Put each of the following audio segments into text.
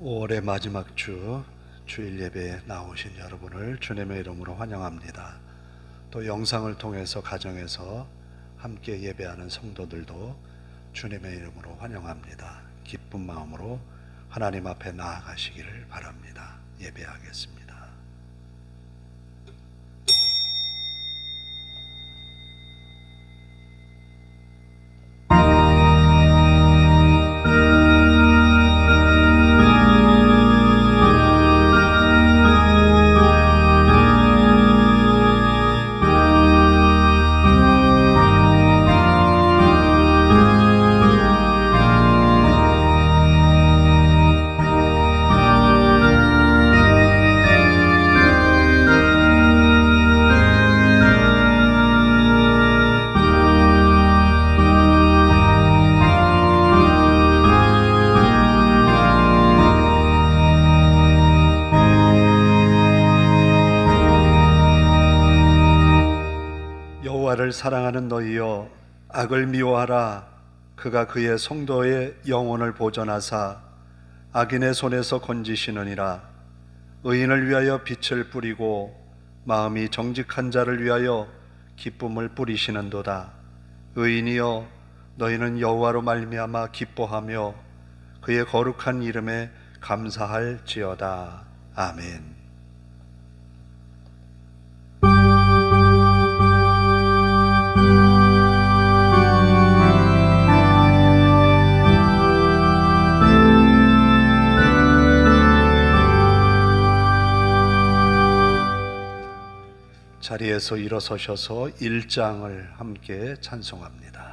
5월의 마지막 주 주일 예배에 나오신 여러분을 주님의 이름으로 환영합니다. 또 영상을 통해서 가정에서 함께 예배하는 성도들도 주님의 이름으로 환영합니다. 기쁜 마음으로 하나님 앞에 나아가시기를 바랍니다. 예배하겠습니다. 여호와를 사랑하는 너희여, 악을 미워하라. 그가 그의 성도의 영혼을 보존하사 악인의 손에서 건지시느니라. 의인을 위하여 빛을 뿌리고 마음이 정직한 자를 위하여 기쁨을 뿌리시는도다. 의인이여, 너희는 여호와로 말미암아 기뻐하며 그의 거룩한 이름에 감사할지어다. 아멘. 자리에서 일어서셔서 1장을 함께 찬송합니다.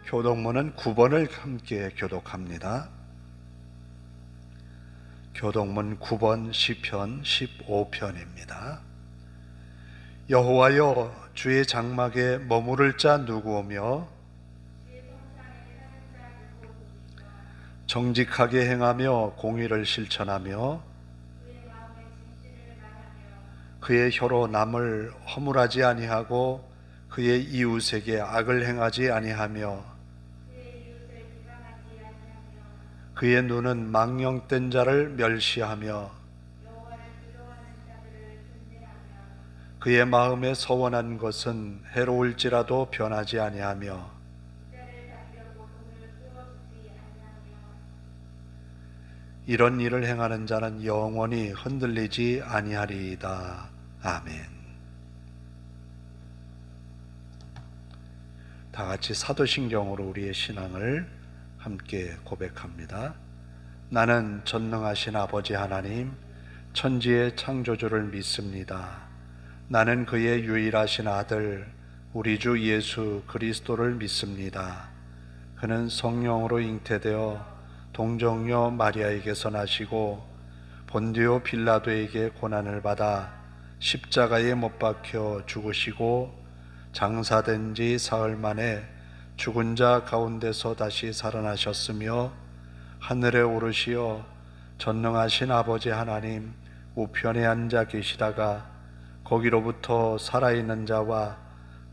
교독문은 9번을 함께 교독합니다. 교독문 9번 시편 15편입니다. 여호와여, 주의 장막에 머무를 자 누구오며 정직하게 행하며 공의를 실천하며 그의 혀로 남을 허물하지 아니하고 그의 이웃에게 악을 행하지 아니하며 그의 눈은 망령된 자를 멸시하며 그의 마음에 서원한 것은 해로울지라도 변하지 아니하며 이런 일을 행하는 자는 영원히 흔들리지 아니하리이다. 아멘. 다 같이 사도신경으로 우리의 신앙을 함께 고백합니다. 나는 전능하신 아버지 하나님, 천지의 창조주를 믿습니다. 나는 그의 유일하신 아들, 우리 주 예수 그리스도를 믿습니다. 그는 성령으로 잉태되어 동정녀 마리아에게서 나시고 본디오 빌라도에게 고난을 받아 십자가에 못 박혀 죽으시고 장사된 지 사흘 만에 죽은 자 가운데서 다시 살아나셨으며 하늘에 오르시어 전능하신 아버지 하나님 우편에 앉아 계시다가 거기로부터 살아있는 자와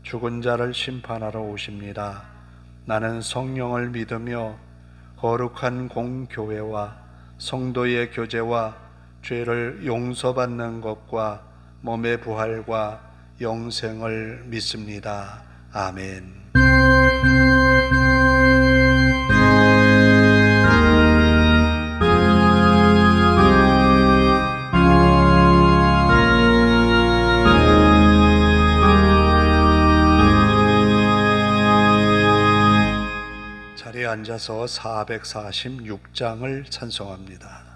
죽은 자를 심판하러 오십니다. 나는 성령을 믿으며 거룩한 공교회와 성도의 교제와 죄를 용서받는 것과 몸의 부활과 영생을 믿습니다. 아멘. 앉아서 446장을 찬송합니다.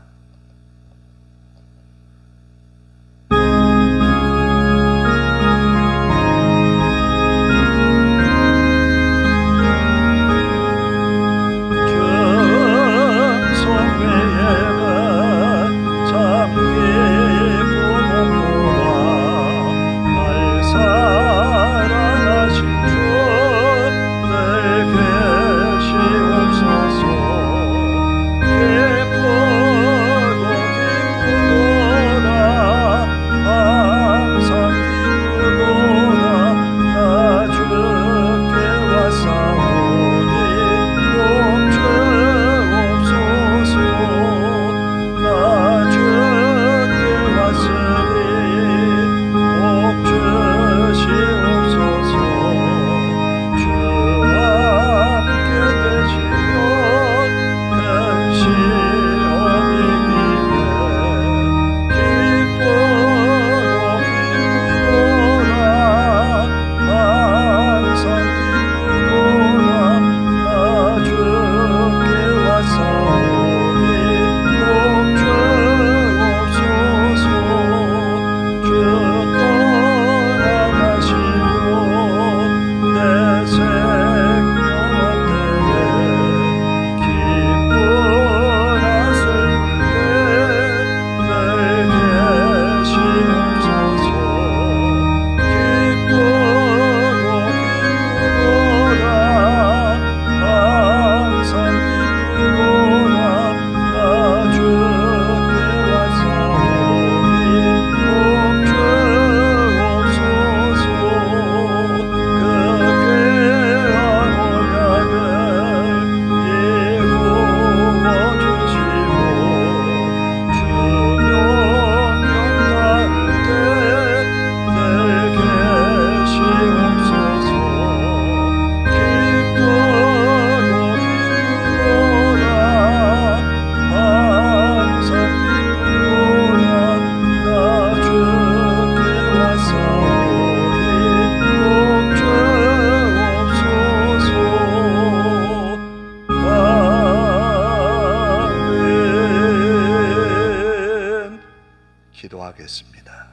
기도하겠습니다.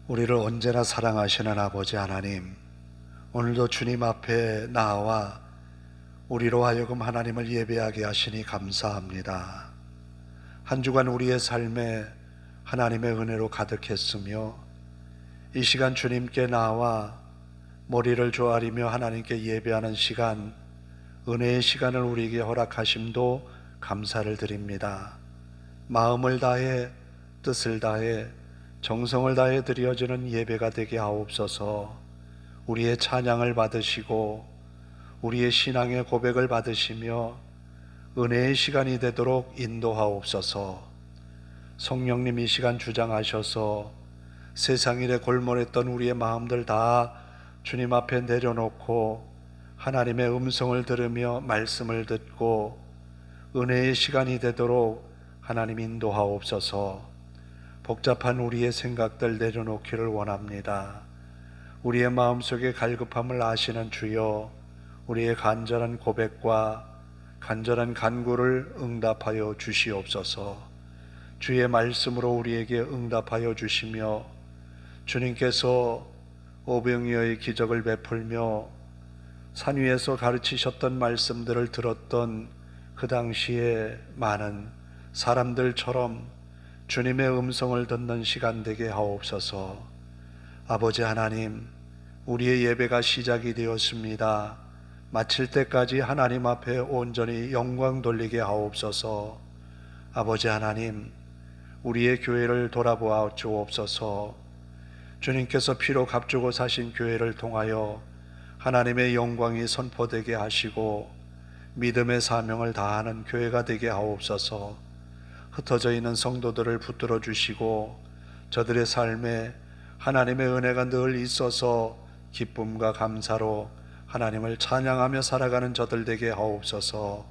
우리를 언제나 사랑하시는 아버지 하나님, 오늘도 주님 앞에 나와 우리로 하여금 하나님을 예배하게 하시니 감사합니다. 한 주간 우리의 삶에 하나님의 은혜로 가득했으며 이 시간 주님께 나와 머리를 조아리며 하나님께 예배하는 시간, 은혜의 시간을 우리에게 허락하심도 감사를 드립니다. 마음을 다해 뜻을 다해 정성을 다해 드려지는 예배가 되게 하옵소서. 우리의 찬양을 받으시고 우리의 신앙의 고백을 받으시며 은혜의 시간이 되도록 인도하옵소서. 성령님 이 시간 주장하셔서 세상 일에 골몰했던 우리의 마음들 다 주님 앞에 내려놓고 하나님의 음성을 들으며 말씀을 듣고 은혜의 시간이 되도록 하나님 인도하옵소서. 복잡한 우리의 생각들 내려놓기를 원합니다. 우리의 마음속에 갈급함을 아시는 주여, 우리의 간절한 고백과 간절한 간구를 응답하여 주시옵소서. 주의 말씀으로 우리에게 응답하여 주시며 주님께서 오병이어의 기적을 베풀며 산 위에서 가르치셨던 말씀들을 들었던 그 당시에 많은 사람들처럼 주님의 음성을 듣는 시간 되게 하옵소서. 아버지 하나님, 우리의 예배가 시작이 되었습니다. 마칠 때까지 하나님 앞에 온전히 영광 돌리게 하옵소서. 아버지 하나님, 우리의 교회를 돌아보아 주옵소서. 주님께서 피로 값주고 사신 교회를 통하여 하나님의 영광이 선포되게 하시고 믿음의 사명을 다하는 교회가 되게 하옵소서. 흩어져 있는 성도들을 붙들어 주시고 저들의 삶에 하나님의 은혜가 늘 있어서 기쁨과 감사로 하나님을 찬양하며 살아가는 저들 되게 하옵소서.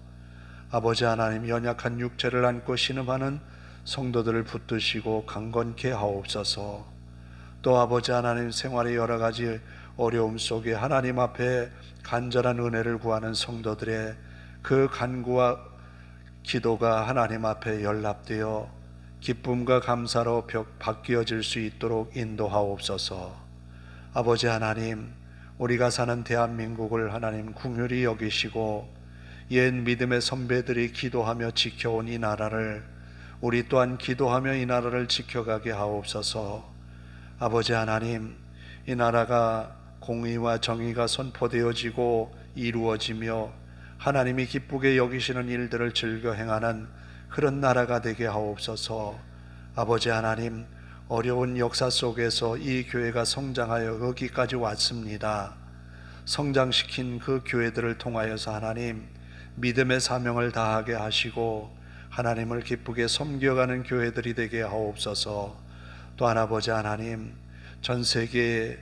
아버지 하나님, 연약한 육체를 안고 신음하는 성도들을 붙드시고 강건케 하옵소서. 또 아버지 하나님, 생활의 여러 가지 어려움 속에 하나님 앞에 간절한 은혜를 구하는 성도들의 그 간구와 기도가 하나님 앞에 연락되어 기쁨과 감사로 바뀌어질 수 있도록 인도하옵소서. 아버지 하나님, 우리가 사는 대한민국을 하나님 긍휼히 여기시고 옛 믿음의 선배들이 기도하며 지켜온 이 나라를 우리 또한 기도하며 이 나라를 지켜가게 하옵소서. 아버지 하나님, 이 나라가 공의와 정의가 선포되어지고 이루어지며 하나님이 기쁘게 여기시는 일들을 즐겨 행하는 그런 나라가 되게 하옵소서. 아버지 하나님, 어려운 역사 속에서 이 교회가 성장하여 여기까지 왔습니다. 성장시킨 그 교회들을 통하여서 하나님 믿음의 사명을 다하게 하시고 하나님을 기쁘게 섬겨가는 교회들이 되게 하옵소서. 또한 아버지 하나님, 전 세계에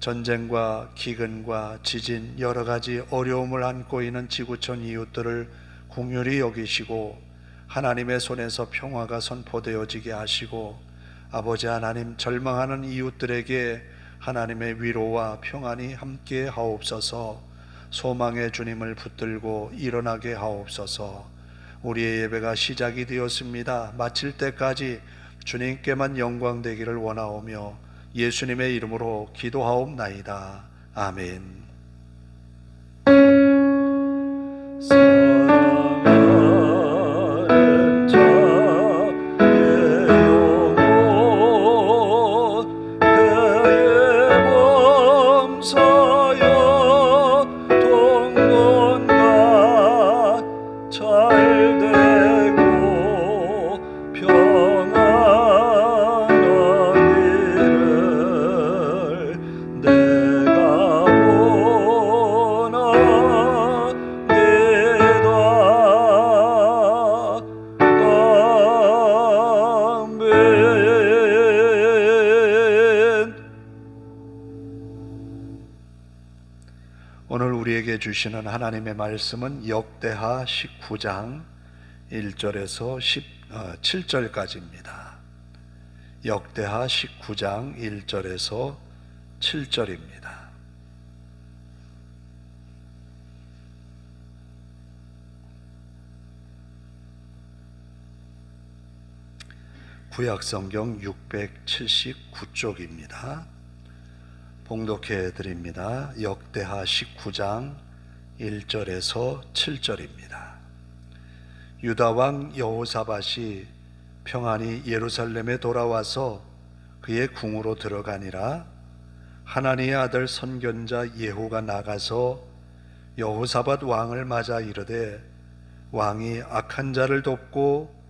전쟁과 기근과 지진 여러 가지 어려움을 안고 있는 지구촌 이웃들을 긍휼히 여기시고 하나님의 손에서 평화가 선포되어지게 하시고 아버지 하나님, 절망하는 이웃들에게 하나님의 위로와 평안이 함께 하옵소서. 소망의 주님을 붙들고 일어나게 하옵소서. 우리의 예배가 시작이 되었습니다. 마칠 때까지 주님께만 영광 되기를 원하오며 예수님의 이름으로 기도하옵나이다. 아멘. 사랑하는 자의 영혼 그의 범사여 동문과 잘되고 평안하기를 내가 원합니다. 아멘. 오늘 우리에게 주시는 하나님의 말씀은 역대하 19장 1절에서 17절까지입니다. 역대하 19장 1절에서 7절입니다. 구약성경 679쪽입니다. 봉독해 드립니다. 역대하 19장 1절에서 7절입니다. 유다왕 여호사밧이 평안히 예루살렘에 돌아와서 그의 궁으로 들어가니라. 하나니의 아들 선견자 예후가 나가서 여호사밧 왕을 맞아 이르되 왕이 악한 자를 돕고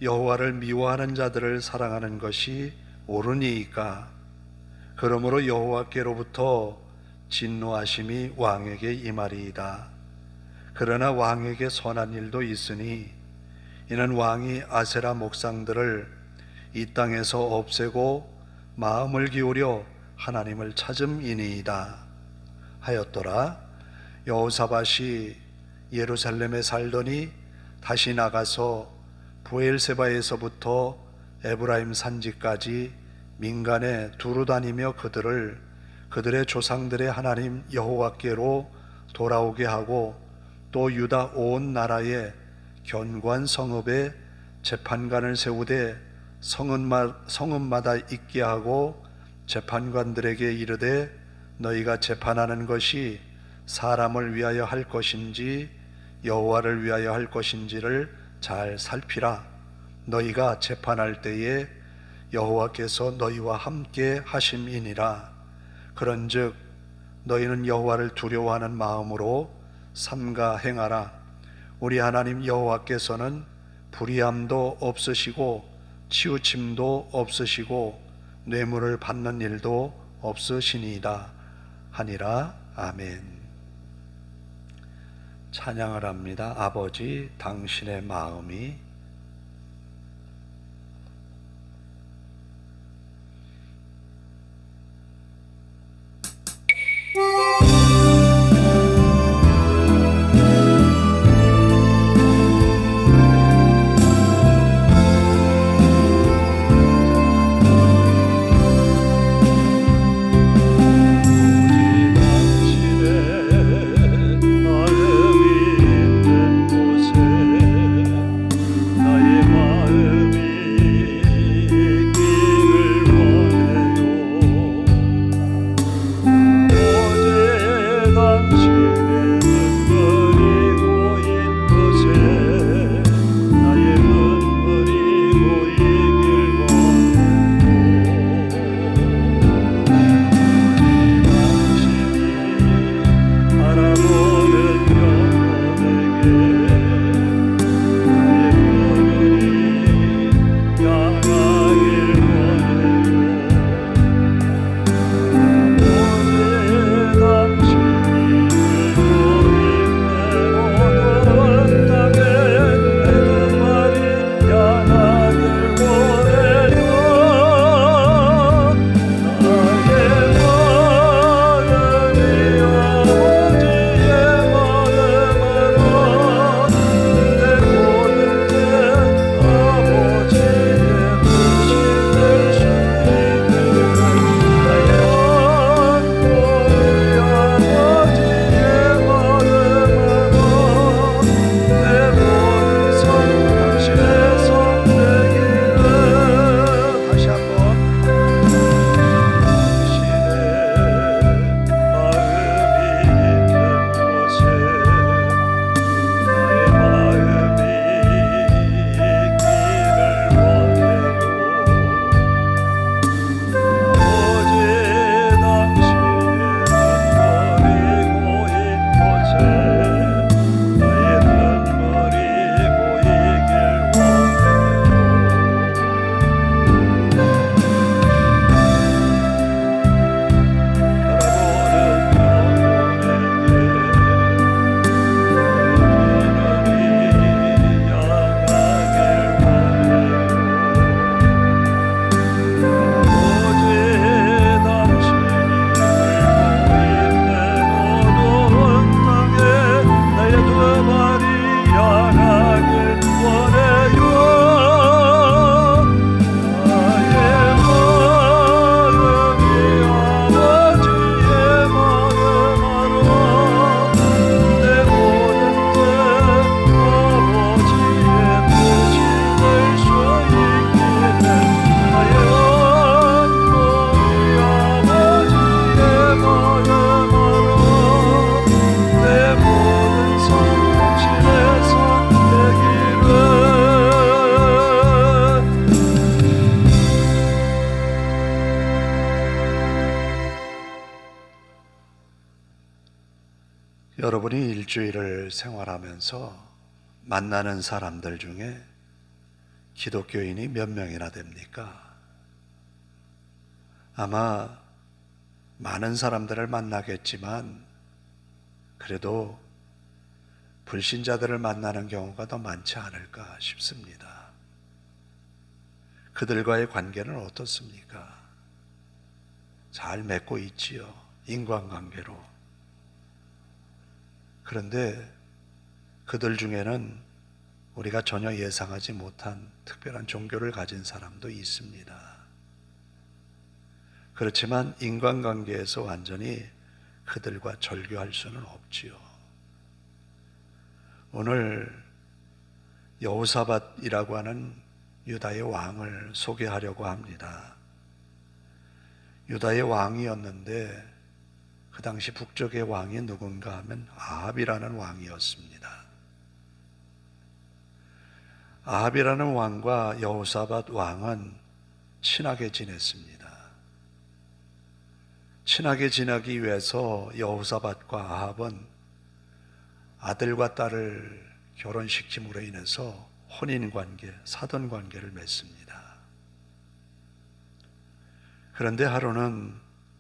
여호와를 미워하는 자들을 사랑하는 것이 옳으니이까. 그러므로 여호와께로부터 진노하심이 왕에게 임하리이다. 그러나 왕에게 선한 일도 있으니 이는 왕이 아세라 목상들을 이 땅에서 없애고 마음을 기울여 하나님을 찾음이니이다 하였더라. 여호사밧이 예루살렘에 살더니 다시 나가서 부엘세바에서부터 에브라임 산지까지 민간에 두루 다니며 그들의 조상들의 하나님 여호와께로 돌아오게 하고 또 유다 온 나라에 견고한 성읍에 재판관을 세우되 성읍마다 있게 하고 재판관들에게 이르되 너희가 재판하는 것이 사람을 위하여 할 것인지 여호와를 위하여 할 것인지를 잘 살피라. 너희가 재판할 때에 여호와께서 너희와 함께 하심이니라. 그런즉 너희는 여호와를 두려워하는 마음으로 삼가 행하라. 우리 하나님 여호와께서는 불의함도 없으시고 치우침도 없으시고 뇌물을 받는 일도 없으시니이다 하니라. 아멘. 찬양을 합니다. 아버지 당신의 마음이 여러분이 일주일을 생활하면서 만나는 사람들 중에 기독교인이 몇 명이나 됩니까? 아마 많은 사람들을 만나겠지만 그래도 불신자들을 만나는 경우가 더 많지 않을까 싶습니다. 그들과의 관계는 어떻습니까? 잘 맺고 있지요. 인간관계로. 그런데 그들 중에는 우리가 전혀 예상하지 못한 특별한 종교를 가진 사람도 있습니다. 그렇지만 인간관계에서 완전히 그들과 절교할 수는 없지요. 오늘 여호사밧이라고 하는 유다의 왕을 소개하려고 합니다. 유다의 왕이었는데 그 당시 북쪽의 왕이 누군가 하면 아합이라는 왕이었습니다. 아합이라는 왕과 여호사밧 왕은 친하게 지냈습니다. 친하게 지내기 위해서 여호사밧과 아합은 아들과 딸을 결혼시킴으로 인해서 혼인관계, 사돈관계를 맺습니다. 그런데 하루는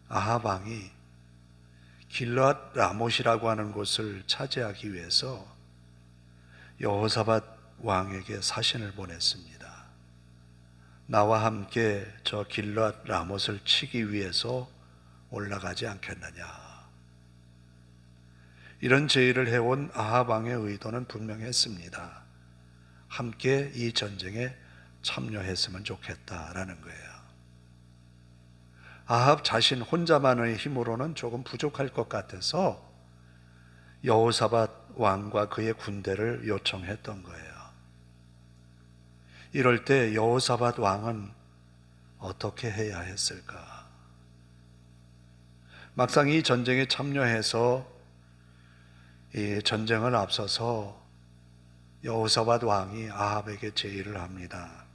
아합 왕이 길르앗 라못이라고 하는 곳을 차지하기 위해서 여호사밧 왕에게 사신을 보냈습니다. 나와 함께 저 길르앗 라못을 치기 위해서 올라가지 않겠느냐. 이런 제의를 해온 아합 왕의 의도는 분명했습니다. 함께 이 전쟁에 참여했으면 좋겠다라는 거예요. 아합 자신 혼자만의 힘으로는 조금 부족할 것 같아서 여호사밧 왕과 그의 군대를 요청했던 거예요. 이럴 때 여호사밧 왕은 어떻게 해야 했을까? 막상 이 전쟁에 참여해서 이 전쟁을 앞서서 여호사밧 왕이 아합에게 제의를 합니다.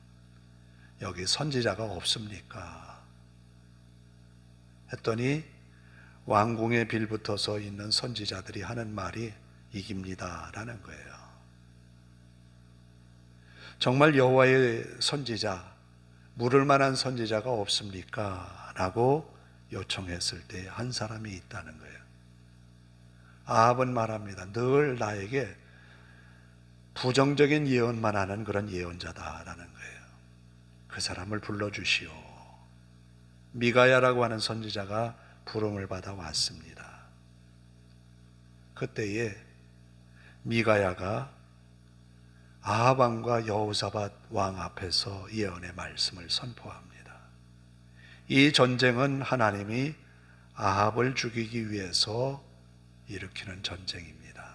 여기 선지자가 없습니까? 했더니 왕궁에 빌붙어서 있는 선지자들이 하는 말이 이깁니다 라는 거예요. 정말 여호와의 선지자, 물을 만한 선지자가 없습니까? 라고 요청했을 때 한 사람이 있다는 거예요. 아합은 말합니다. 늘 나에게 부정적인 예언만 하는 그런 예언자다라는 거예요. 그 사람을 불러주시오. 미가야라고 하는 선지자가 부름을 받아 왔습니다. 그때에 미가야가 아합 왕과 여호사밧 왕 앞에서 예언의 말씀을 선포합니다. 이 전쟁은 하나님이 아합을 죽이기 위해서 일으키는 전쟁입니다.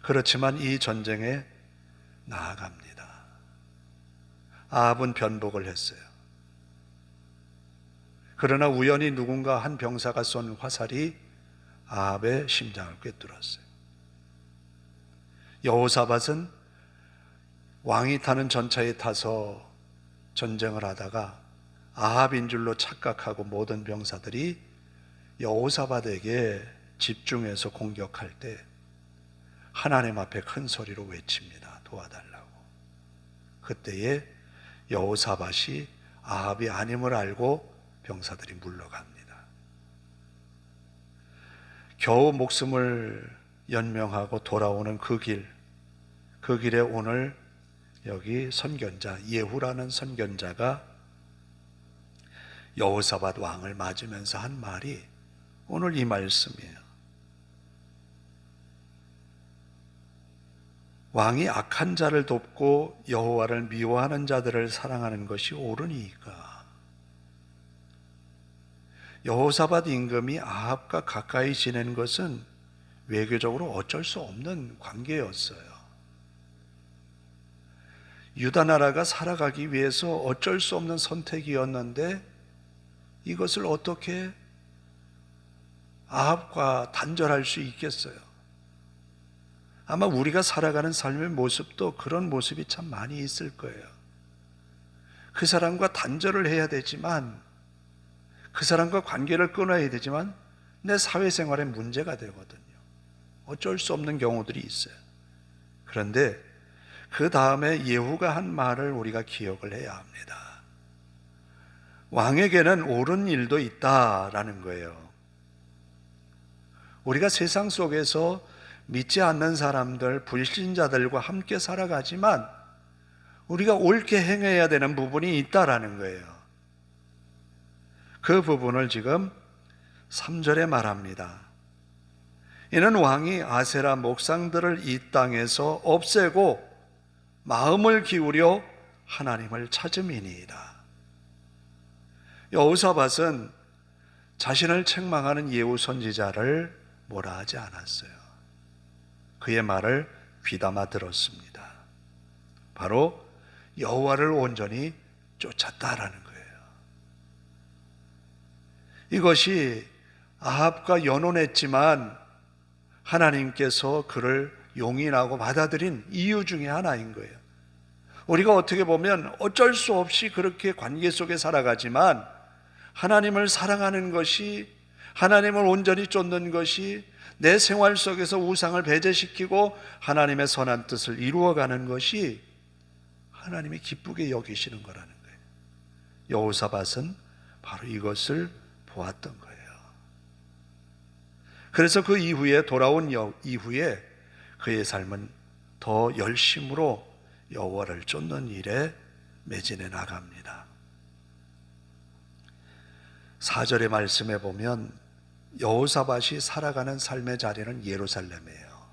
그렇지만 이 전쟁에 나아갑니다. 아합은 변복을 했어요. 그러나 우연히 누군가 한 병사가 쏜 화살이 아합의 심장을 꿰뚫었어요. 여호사밧은 왕이 타는 전차에 타서 전쟁을 하다가 아합인 줄로 착각하고 모든 병사들이 여호사밧에게 집중해서 공격할 때 하나님 앞에 큰 소리로 외칩니다. 도와달라고. 그때에 여호사밧이 아합이 아님을 알고 병사들이 물러갑니다. 겨우 목숨을 연명하고 돌아오는 그 길에 오늘 여기 선견자 예후라는 선견자가 여호사밧 왕을 맞으면서 한 말이 오늘 이 말씀이에요. 왕이 악한 자를 돕고 여호와를 미워하는 자들을 사랑하는 것이 옳으니까. 여호사밧 임금이 아합과 가까이 지내는 것은 외교적으로 어쩔 수 없는 관계였어요. 유다 나라가 살아가기 위해서 어쩔 수 없는 선택이었는데 이것을 어떻게 아합과 단절할 수 있겠어요? 아마 우리가 살아가는 삶의 모습도 그런 모습이 참 많이 있을 거예요. 그 사람과 단절을 해야 되지만, 그 사람과 관계를 끊어야 되지만 내 사회생활에 문제가 되거든요. 어쩔 수 없는 경우들이 있어요. 그런데 그 다음에 예후가 한 말을 우리가 기억을 해야 합니다. 왕에게는 옳은 일도 있다라는 거예요. 우리가 세상 속에서 믿지 않는 사람들, 불신자들과 함께 살아가지만 우리가 옳게 행해야 되는 부분이 있다라는 거예요. 그 부분을 지금 3절에 말합니다. 이는 왕이 아세라 목상들을 이 땅에서 없애고 마음을 기울여 하나님을 찾음이니이다. 여호사밧은 자신을 책망하는 예후 선지자를 뭐라 하지 않았어요. 그의 말을 귀담아 들었습니다. 바로 여호와를 온전히 쫓았다라는 거예요. 이것이 아합과 연혼했지만 하나님께서 그를 용인하고 받아들인 이유 중에 하나인 거예요. 우리가 어떻게 보면 어쩔 수 없이 그렇게 관계 속에 살아가지만 하나님을 사랑하는 것이, 하나님을 온전히 쫓는 것이, 내 생활 속에서 우상을 배제시키고 하나님의 선한 뜻을 이루어가는 것이 하나님이 기쁘게 여기시는 거라는 거예요. 여호사밧은 바로 이것을 보았던 거예요. 그래서 그 이후에 돌아온 이후에 그의 삶은 더 열심으로 여호와를 쫓는 일에 매진해 나갑니다. 4절의 말씀에 보면 여호사밧이 살아가는 삶의 자리는 예루살렘이에요.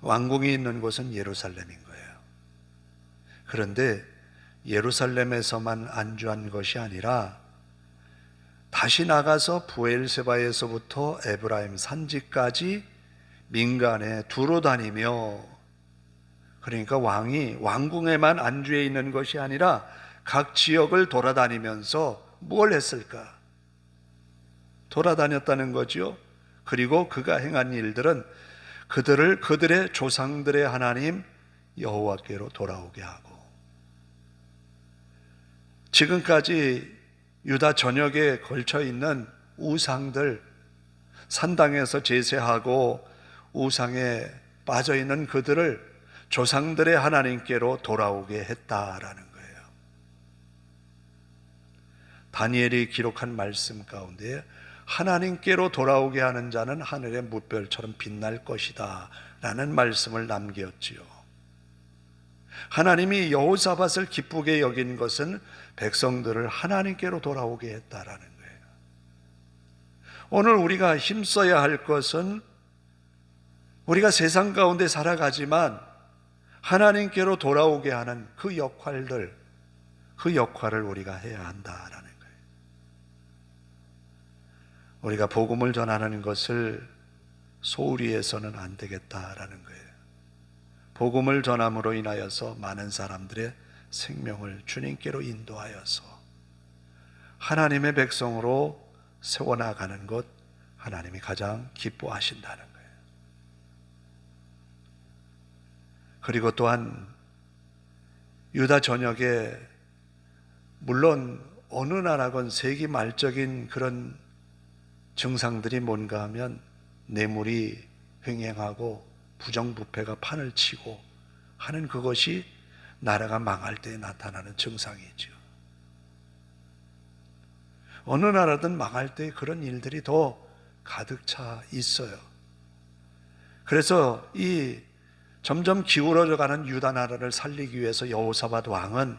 왕궁이 있는 곳은 예루살렘인 거예요. 그런데 예루살렘에서만 안주한 것이 아니라 다시 나가서 부엘세바에서부터 에브라임 산지까지 민간에 두루 다니며, 그러니까 왕이 왕궁에만 안주해 있는 것이 아니라 각 지역을 돌아다니면서 뭘 했을까? 돌아다녔다는 거죠. 그리고 그가 행한 일들은 그들을 그들의 조상들의 하나님 여호와께로 돌아오게 하고, 지금까지 유다 전역에 걸쳐 있는 우상들, 산당에서 제사하고 우상에 빠져 있는 그들을 조상들의 하나님께로 돌아오게 했다라는 거예요. 다니엘이 기록한 말씀 가운데 하나님께로 돌아오게 하는 자는 하늘의 뭇별처럼 빛날 것이다 라는 말씀을 남겼지요. 하나님이 여호사밧을 기쁘게 여긴 것은 백성들을 하나님께로 돌아오게 했다라는 거예요. 오늘 우리가 힘써야 할 것은, 우리가 세상 가운데 살아가지만 하나님께로 돌아오게 하는 그 역할들, 그 역할을 우리가 해야 한다라는 거예요. 우리가 복음을 전하는 것을 소홀히 해서는 안 되겠다라는 거예요. 복음을 전함으로 인하여서 많은 사람들의 생명을 주님께로 인도하여서 하나님의 백성으로 세워나가는 것, 하나님이 가장 기뻐하신다는 거예요. 그리고 또한 유다 전역에, 물론 어느 나라건 세기말적인 그런 증상들이 뭔가 하면 뇌물이 횡행하고 부정부패가 판을 치고 하는 그것이 나라가 망할 때 나타나는 증상이죠. 어느 나라든 망할 때 그런 일들이 더 가득 차 있어요. 그래서 이 점점 기울어져 가는 유다 나라를 살리기 위해서 여호사밧 왕은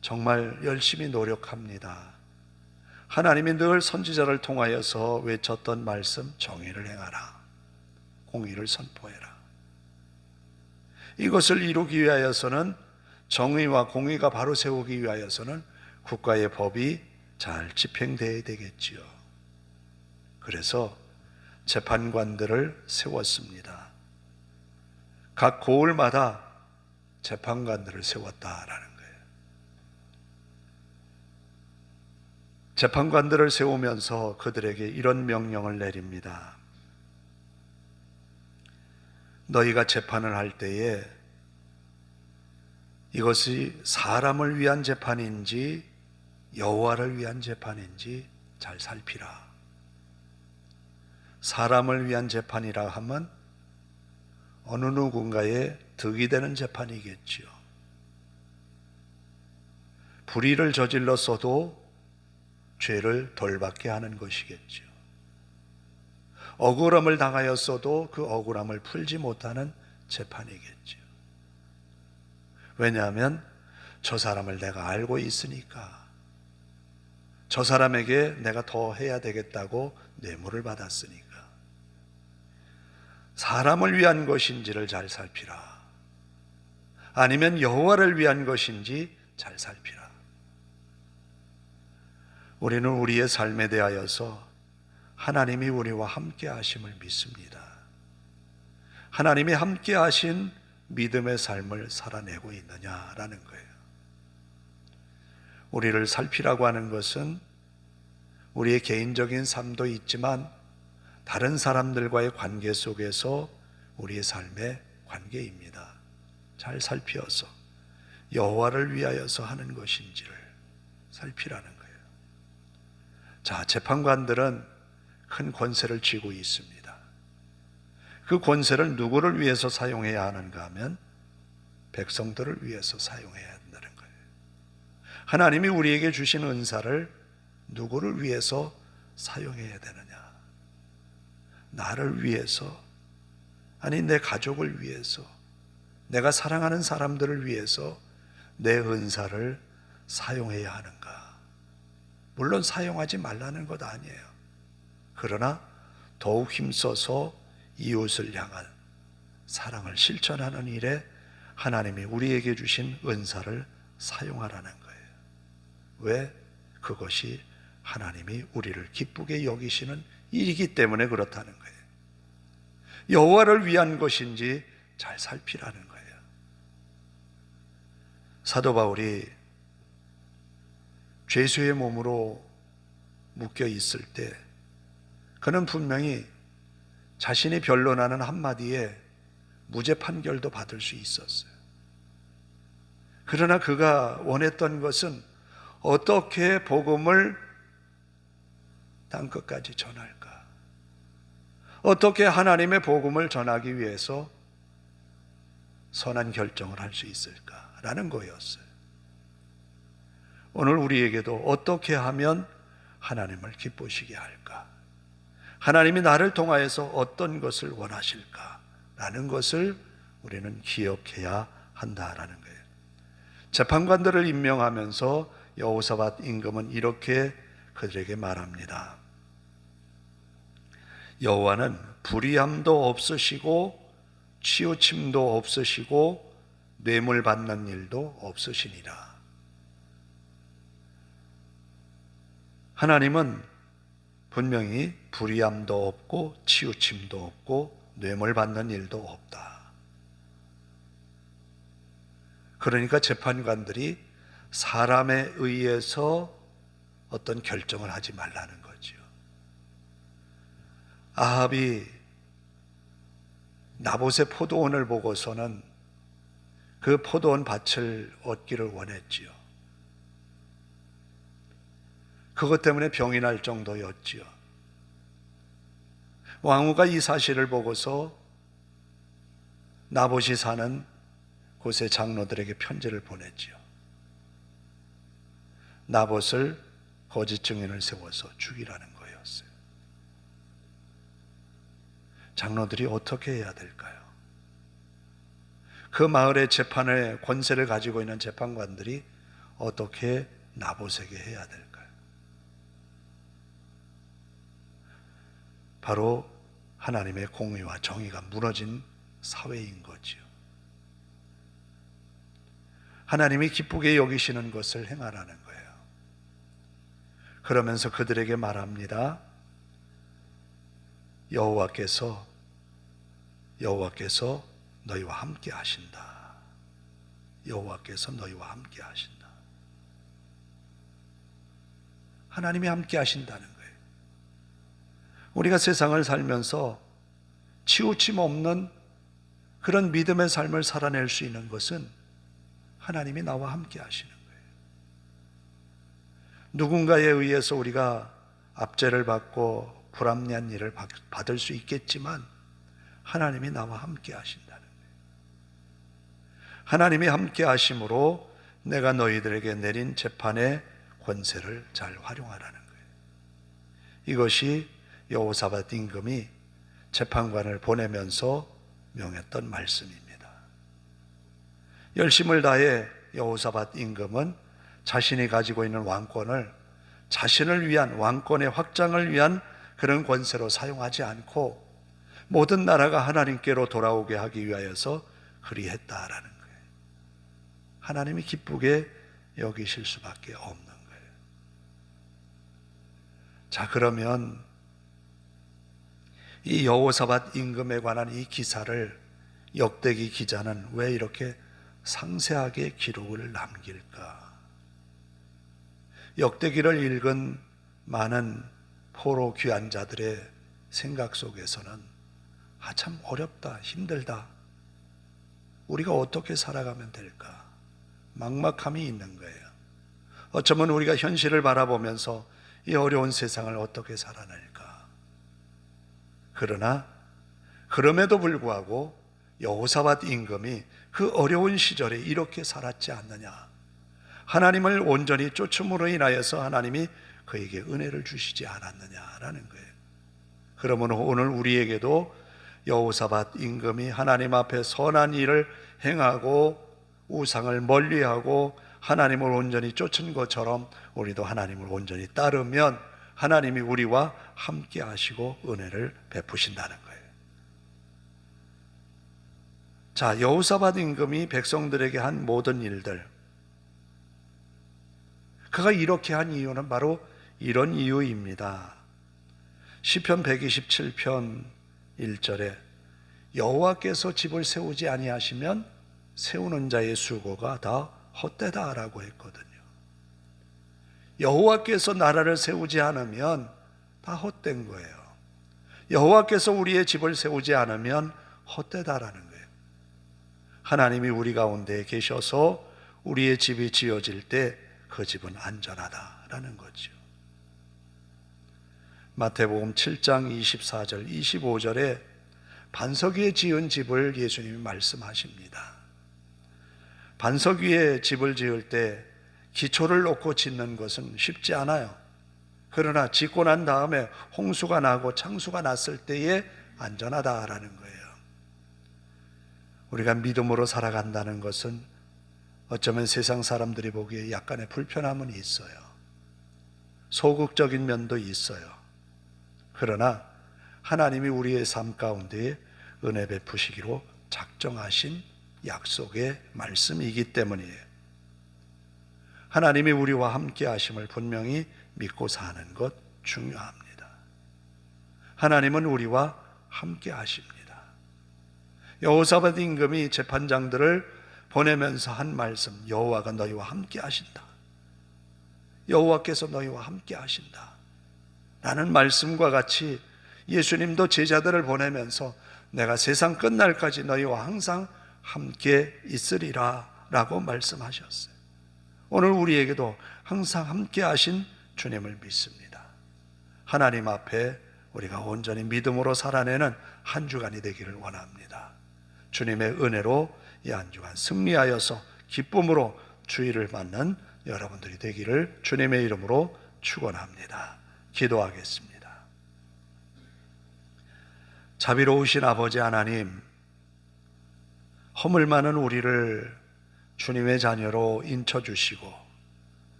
정말 열심히 노력합니다. 하나님이 늘 선지자를 통하여서 외쳤던 말씀, 정의를 행하라, 공의를 선포해라. 이것을 이루기 위하여서는, 정의와 공의가 바로 세우기 위하여서는 국가의 법이 잘 집행되어야 되겠지요. 그래서 재판관들을 세웠습니다. 각 고을마다 재판관들을 세웠다라는 거예요. 재판관들을 세우면서 그들에게 이런 명령을 내립니다. 너희가 재판을 할 때에 이것이 사람을 위한 재판인지 여호와를 위한 재판인지 잘 살피라. 사람을 위한 재판이라 하면 어느 누군가의 득이 되는 재판이겠지요. 불의를 저질렀어도 죄를 덜 받게 하는 것이겠지요. 억울함을 당하였어도 그 억울함을 풀지 못하는 재판이겠지요. 왜냐하면 저 사람을 내가 알고 있으니까, 저 사람에게 내가 더 해야 되겠다고 뇌물을 받았으니까. 사람을 위한 것인지를 잘 살피라. 아니면 여호와를 위한 것인지 잘 살피라. 우리는 우리의 삶에 대하여서 하나님이 우리와 함께 하심을 믿습니다. 하나님이 함께 하신 믿음의 삶을 살아내고 있느냐라는 거예요. 우리를 살피라고 하는 것은 우리의 개인적인 삶도 있지만 다른 사람들과의 관계 속에서 우리의 삶의 관계입니다. 잘 살피어서 여호와를 위하여서 하는 것인지를 살피라는 거예요. 자, 재판관들은 큰 권세를 쥐고 있습니다. 그 권세를 누구를 위해서 사용해야 하는가 하면 백성들을 위해서 사용해야 한다는 거예요. 하나님이 우리에게 주신 은사를 누구를 위해서 사용해야 되느냐? 나를 위해서, 아니 내 가족을 위해서, 내가 사랑하는 사람들을 위해서 내 은사를 사용해야 하는가? 물론 사용하지 말라는 것 아니에요. 그러나 더욱 힘써서 이웃을 향한 사랑을 실천하는 일에 하나님이 우리에게 주신 은사를 사용하라는 거예요. 왜? 그것이 하나님이 우리를 기쁘게 여기시는 일이기 때문에 그렇다는 거예요. 여호와를 위한 것인지 잘 살피라는 거예요. 사도 바울이 죄수의 몸으로 묶여 있을 때 그는 분명히 자신이 변론하는 한마디에 무죄 판결도 받을 수 있었어요. 그러나 그가 원했던 것은 어떻게 복음을 땅 끝까지 전할까? 어떻게 하나님의 복음을 전하기 위해서 선한 결정을 할 수 있을까라는 거였어요. 오늘 우리에게도 어떻게 하면 하나님을 기쁘시게 할까? 하나님이 나를 통하여서 어떤 것을 원하실까라는 것을 우리는 기억해야 한다라는 거예요. 재판관들을 임명하면서 여호사밧 임금은 이렇게 그들에게 말합니다. 여호와는 불의함도 없으시고 치우침도 없으시고 뇌물 받는 일도 없으시니라. 하나님은 분명히 불의함도 없고 치우침도 없고 뇌물 받는 일도 없다. 그러니까 재판관들이 사람에 의해서 어떤 결정을 하지 말라는 거죠. 아합이 나봇의 포도원을 보고서는 그 포도원 밭을 얻기를 원했지요. 그것 때문에 병이 날 정도였지요. 왕후가 이 사실을 보고서 나봇이 사는 곳의 장로들에게 편지를 보냈지요. 나봇을 거짓 증인을 세워서 죽이라는 거였어요. 장로들이 어떻게 해야 될까요? 그 마을의 재판의 권세를 가지고 있는 재판관들이 어떻게 나봇에게 해야 될까요? 바로 하나님의 공의와 정의가 무너진 사회인 거지요. 하나님이 기쁘게 여기시는 것을 행하라는 거예요. 그러면서 그들에게 말합니다. 여호와께서 너희와 함께 하신다. 여호와께서 너희와 함께 하신다. 하나님이 함께 하신다는 거예요. 우리가 세상을 살면서 치우침 없는 그런 믿음의 삶을 살아낼 수 있는 것은 하나님이 나와 함께 하시는 거예요. 누군가에 의해서 우리가 압제를 받고 불합리한 일을 받을 수 있겠지만 하나님이 나와 함께 하신다는 거예요. 하나님이 함께 하심으로 내가 너희들에게 내린 재판의 권세를 잘 활용하라는 거예요. 이것이 여호사밧 임금이 재판관을 보내면서 명했던 말씀입니다. 열심을 다해 여호사밧 임금은 자신이 가지고 있는 왕권을 자신을 위한 왕권의 확장을 위한 그런 권세로 사용하지 않고 모든 나라가 하나님께로 돌아오게 하기 위하여서 그리했다라는 거예요. 하나님이 기쁘게 여기실 수밖에 없는 거예요. 자, 그러면 이 여호사밧 임금에 관한 이 기사를 역대기 기자는 왜 이렇게 상세하게 기록을 남길까? 역대기를 읽은 많은 포로 귀환자들의 생각 속에서는 참 어렵다, 힘들다, 우리가 어떻게 살아가면 될까? 막막함이 있는 거예요. 어쩌면 우리가 현실을 바라보면서 이 어려운 세상을 어떻게 살아낼까? 그러나 그럼에도 불구하고 여호사밧 임금이 그 어려운 시절에 이렇게 살았지 않느냐? 하나님을 온전히 쫓음으로 인하여서 하나님이 그에게 은혜를 주시지 않았느냐라는 거예요. 그러면 오늘 우리에게도 여호사밧 임금이 하나님 앞에 선한 일을 행하고 우상을 멀리하고 하나님을 온전히 쫓은 것처럼 우리도 하나님을 온전히 따르면 하나님이 우리와 함께 하시고 은혜를 베푸신다는 거예요. 자, 여호사밧 임금이 백성들에게 한 모든 일들, 그가 이렇게 한 이유는 바로 이런 이유입니다. 시편 127편 1절에 여호와께서 집을 세우지 아니하시면 세우는 자의 수고가 다 헛되다라고 했거든요. 여호와께서 나라를 세우지 않으면 다 헛된 거예요. 여호와께서 우리의 집을 세우지 않으면 헛되다라는 거예요. 하나님이 우리 가운데 계셔서 우리의 집이 지어질 때 그 집은 안전하다라는 거죠. 마태복음 7장 24절 25절에 반석 위에 지은 집을 예수님이 말씀하십니다. 반석 위에 집을 지을 때 기초를 놓고 짓는 것은 쉽지 않아요. 그러나 짓고 난 다음에 홍수가 나고 창수가 났을 때에 안전하다라는 거예요. 우리가 믿음으로 살아간다는 것은 어쩌면 세상 사람들이 보기에 약간의 불편함은 있어요. 소극적인 면도 있어요. 그러나 하나님이 우리의 삶 가운데 은혜 베푸시기로 작정하신 약속의 말씀이기 때문이에요. 하나님이 우리와 함께 하심을 분명히 믿고 사는 것 중요합니다. 하나님은 우리와 함께 하십니다. 여호사밧 임금이 재판장들을 보내면서 한 말씀, 여호와가 너희와 함께 하신다. 여호와께서 너희와 함께 하신다 라는 말씀과 같이 예수님도 제자들을 보내면서 내가 세상 끝날까지 너희와 항상 함께 있으리라 라고 말씀하셨어요. 오늘 우리에게도 항상 함께 하신 주님을 믿습니다. 하나님 앞에 우리가 온전히 믿음으로 살아내는 한 주간이 되기를 원합니다. 주님의 은혜로 이 한 주간 승리하여서 기쁨으로 주일을 맞는 여러분들이 되기를 주님의 이름으로 축원합니다. 기도하겠습니다. 자비로우신 아버지 하나님, 허물 많은 우리를 주님의 자녀로 인쳐주시고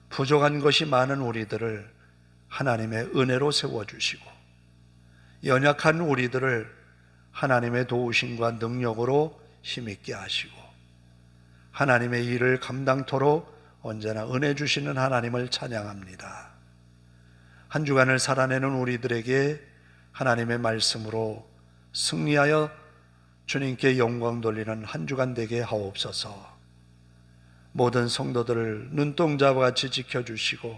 부족한 것이 많은 우리들을 하나님의 은혜로 세워주시고 연약한 우리들을 하나님의 도우심과 능력으로 힘있게 하시고 하나님의 일을 감당토록 언제나 은혜 주시는 하나님을 찬양합니다. 한 주간을 살아내는 우리들에게 하나님의 말씀으로 승리하여 주님께 영광 돌리는 한 주간 되게 하옵소서. 모든 성도들을 눈동자와 같이 지켜주시고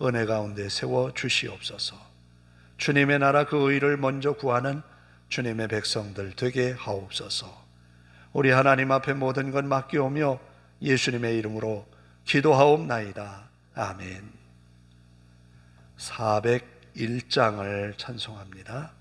은혜 가운데 세워주시옵소서. 주님의 나라 그 의를 먼저 구하는 주님의 백성들 되게 하옵소서. 우리 하나님 앞에 모든 것 맡기오며 예수님의 이름으로 기도하옵나이다. 아멘. 1장을 찬송합니다.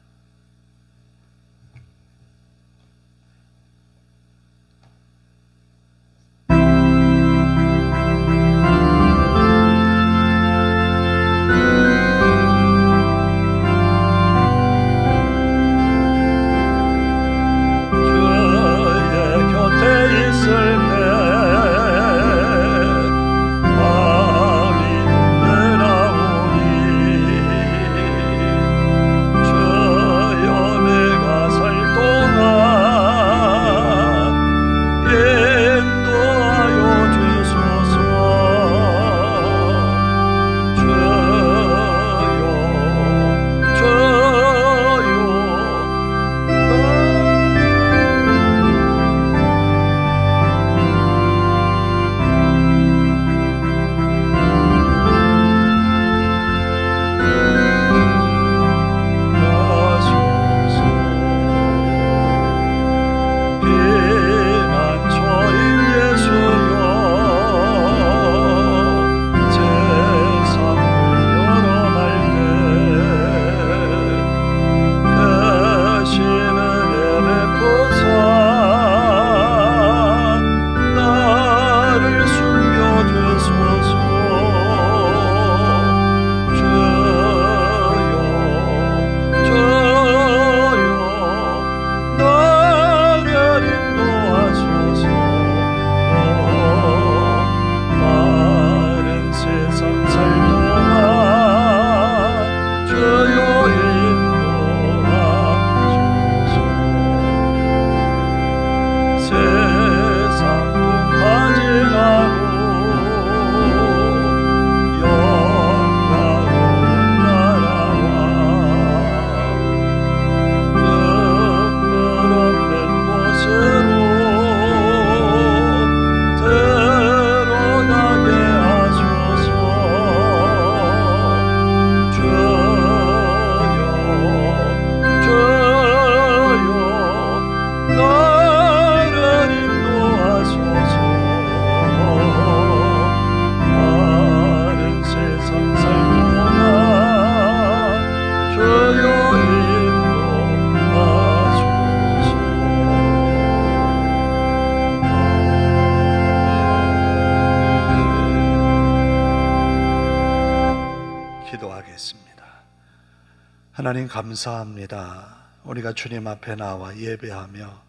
하나님 감사합니다. 우리가 주님 앞에 나와 예배하며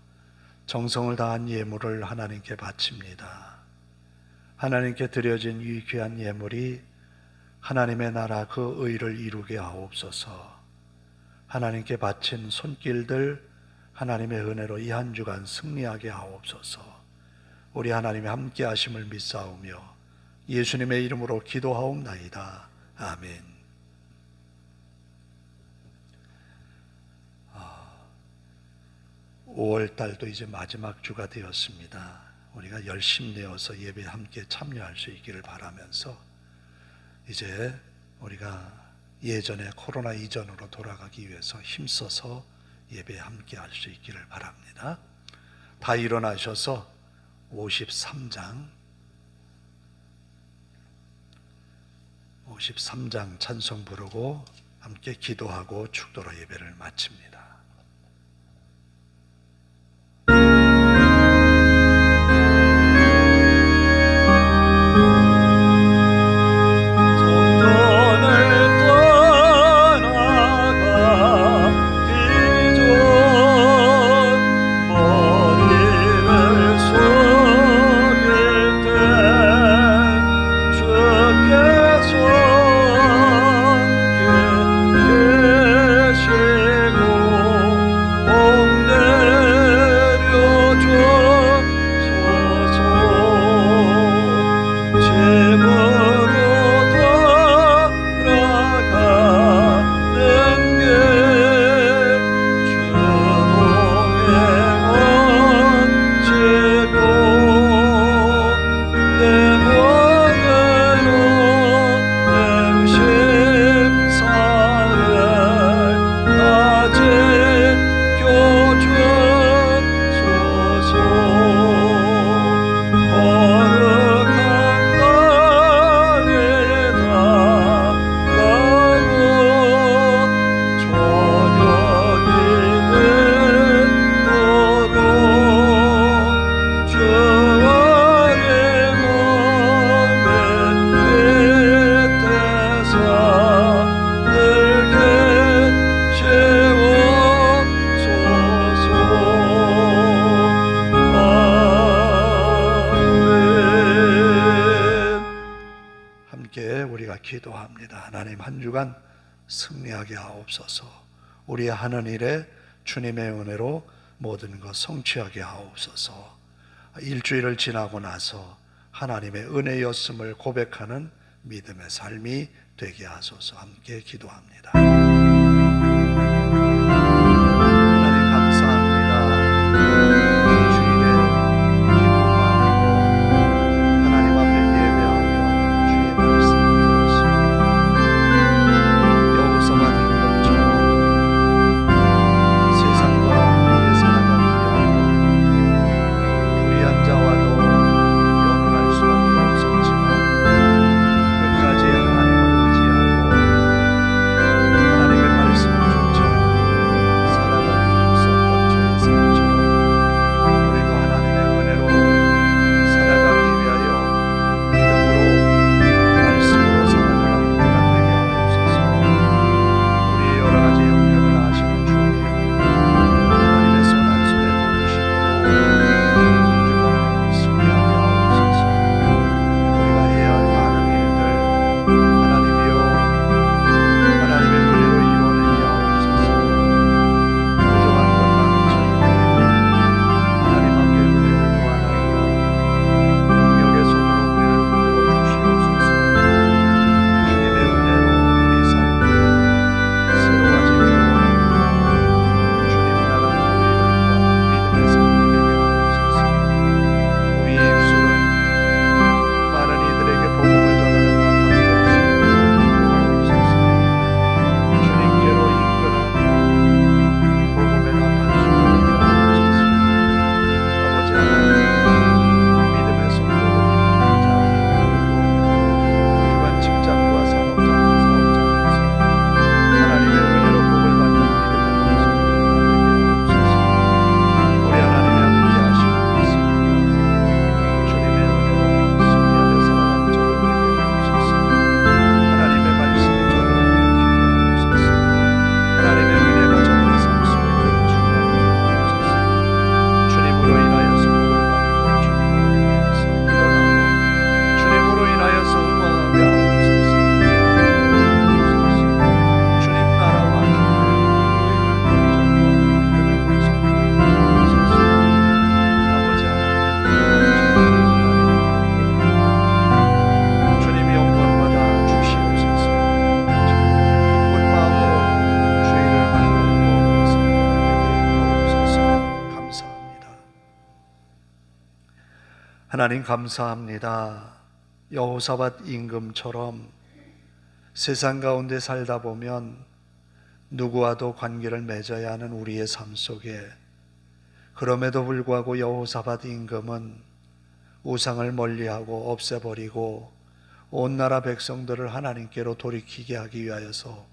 정성을 다한 예물을 하나님께 바칩니다. 하나님께 드려진 이 귀한 예물이 하나님의 나라 그 의를 이루게 하옵소서. 하나님께 바친 손길들 하나님의 은혜로 이 한 주간 승리하게 하옵소서. 우리 하나님의 함께 하심을 믿사오며 예수님의 이름으로 기도하옵나이다. 아멘. 5월 달도 이제 마지막 주가 되었습니다. 우리가 열심히 내어서 예배에 함께 참여할 수 있기를 바라면서 이제 우리가 예전에 코로나 이전으로 돌아가기 위해서 힘써서 예배에 함께 할 수 있기를 바랍니다. 다 일어나셔서 53장 찬송 부르고 함께 기도하고 축도로 예배를 마칩니다. 계시고 우리가 기도합니다. 하나님, 한 주간 승리하게 하옵소서. 우리의 하는 일에 주님의 은혜로 모든 것 성취하게 하옵소서. 일주일을 지나고 나서 하나님의 은혜였음을 고백하는 믿음의 삶이 되게 하소서. 함께 기도합니다. 하나님, 감사합니다. 주일에 기쁜 마음으로 하나님 앞에 예배하며 주의 말씀을 들었습니다. 여호사밧 임금처럼 세상과 함께 살아가기 위하여 불의한 자와도 연혼할 수밖에 없었지만 끝까지 하나님을 의지하고 하나님의 말씀을 쫓아 살아가기 힘썼던 저의 삶처럼 우리도 하나님의 은혜로 살아가기 위하여 믿음으로 말씀으로 살아가는 우리가 되게 하옵소서. 우리의 여러 가지 형편을 아시는 주님, 하나님의 선한 손에 도우심으로 한 주간을 승리하게 하옵소서. 우리가 해야 할 많은 일들 하나님이여 하나님의 은혜로 이루어내게 하옵소서. 부족한 것 많은 저희들이 하나님 앞에 은혜를 구하나이다. 능력의 손으로 우리를 붙들어 주시옵소서. 주님의 은혜로 우리 삶이 새로워지기를 원합니다. 주님 나라 통일을 구하는 믿음의 삶이 되게 하옵소서. 우리의 입술은 많은 이들에게 복음을 전하는 나팔이 될 수 있도록 인도하옵소서. 주님께로 이끄는 복음의 나팔수가 되게 하옵소서. 아버지 하나님, 믿음의 성도들 있는 그 자리에 한 주간 직장과 산업장과 사업장에서 하나님의 은혜로 복을 받는 믿음의 백성들이 다 되게 하옵소서. 우리 하나님이 함께 하시고 있습니다. 주님의 은혜로 승리하며 살아가는 저들 되게 하옵소서. 하나님의 말씀이 저들을 일으키게 하옵소서. 하나님의 은혜가 저들의 삶 속에 충만하게 하옵소서. 주님으로 인하여서 복을 받고 주님으로 인하여서 일어나고 주님으로 인하여서 응원하게 하옵소서. 주님 나라와 주님의 의를 먼저 구하는 믿음의 백성들이 하옵소서. 아버지 하나님, 주님이 영광받아 주시옵소서. 기쁜 마음으로 주의를 받는 모든 성도들 되게 하옵소서. 감사합니다. 하나님, 감사합니다. 여호사밧 임금처럼 세상 가운데 살다 보면 누구와도 관계를 맺어야 하는 우리의 삶 속에, 그럼에도 불구하고 여호사밧 임금은 우상을 멀리하고 없애버리고 온 나라 백성들을 하나님께로 돌이키게 하기 위하여서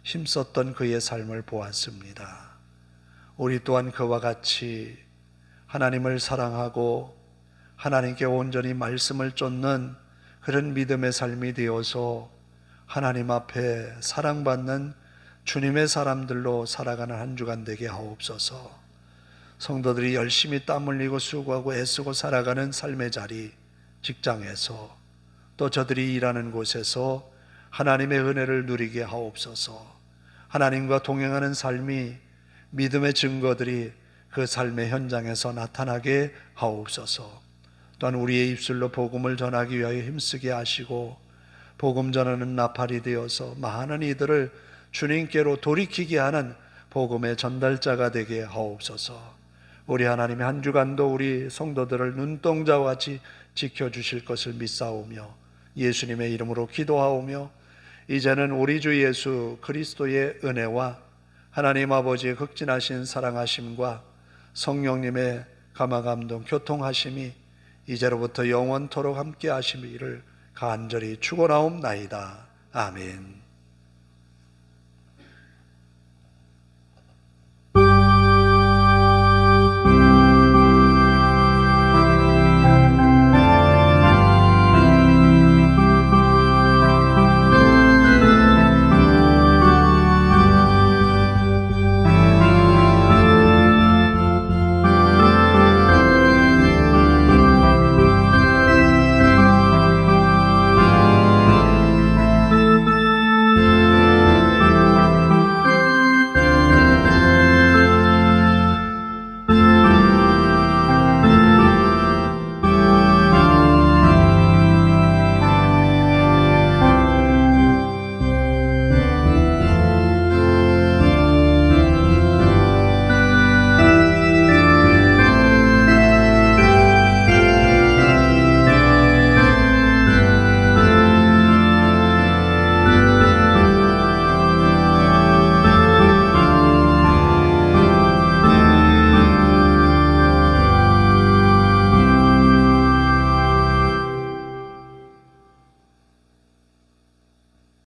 힘썼던 그의 삶을 보았습니다. 우리 또한 그와 같이 하나님을 사랑하고 하나님께 온전히 말씀을 쫓는 그런 믿음의 삶이 되어서 하나님 앞에 사랑받는 주님의 사람들로 살아가는 한 주간 되게 하옵소서. 성도들이 열심히 땀 흘리고 수고하고 애쓰고 살아가는 삶의 자리, 직장에서 또 저들이 일하는 곳에서 하나님의 은혜를 누리게 하옵소서. 하나님과 동행하는 삶이, 믿음의 증거들이 그 삶의 현장에서 나타나게 하옵소서. 또한 우리의 입술로 복음을 전하기 위하여 힘쓰게 하시고 복음 전하는 나팔이 되어서 많은 이들을 주님께로 돌이키게 하는 복음의 전달자가 되게 하옵소서. 우리 하나님의 한 주간도 우리 성도들을 눈동자와 같이 지켜주실 것을 믿사오며 예수님의 이름으로 기도하오며 이제는 우리 주 예수 그리스도의 은혜와 하나님 아버지의 극진하신 사랑하심과 성령님의 감화감동 교통하심이 이제로부터 영원토록 함께 하심이를 간절히 축원하옵나이다. 아멘.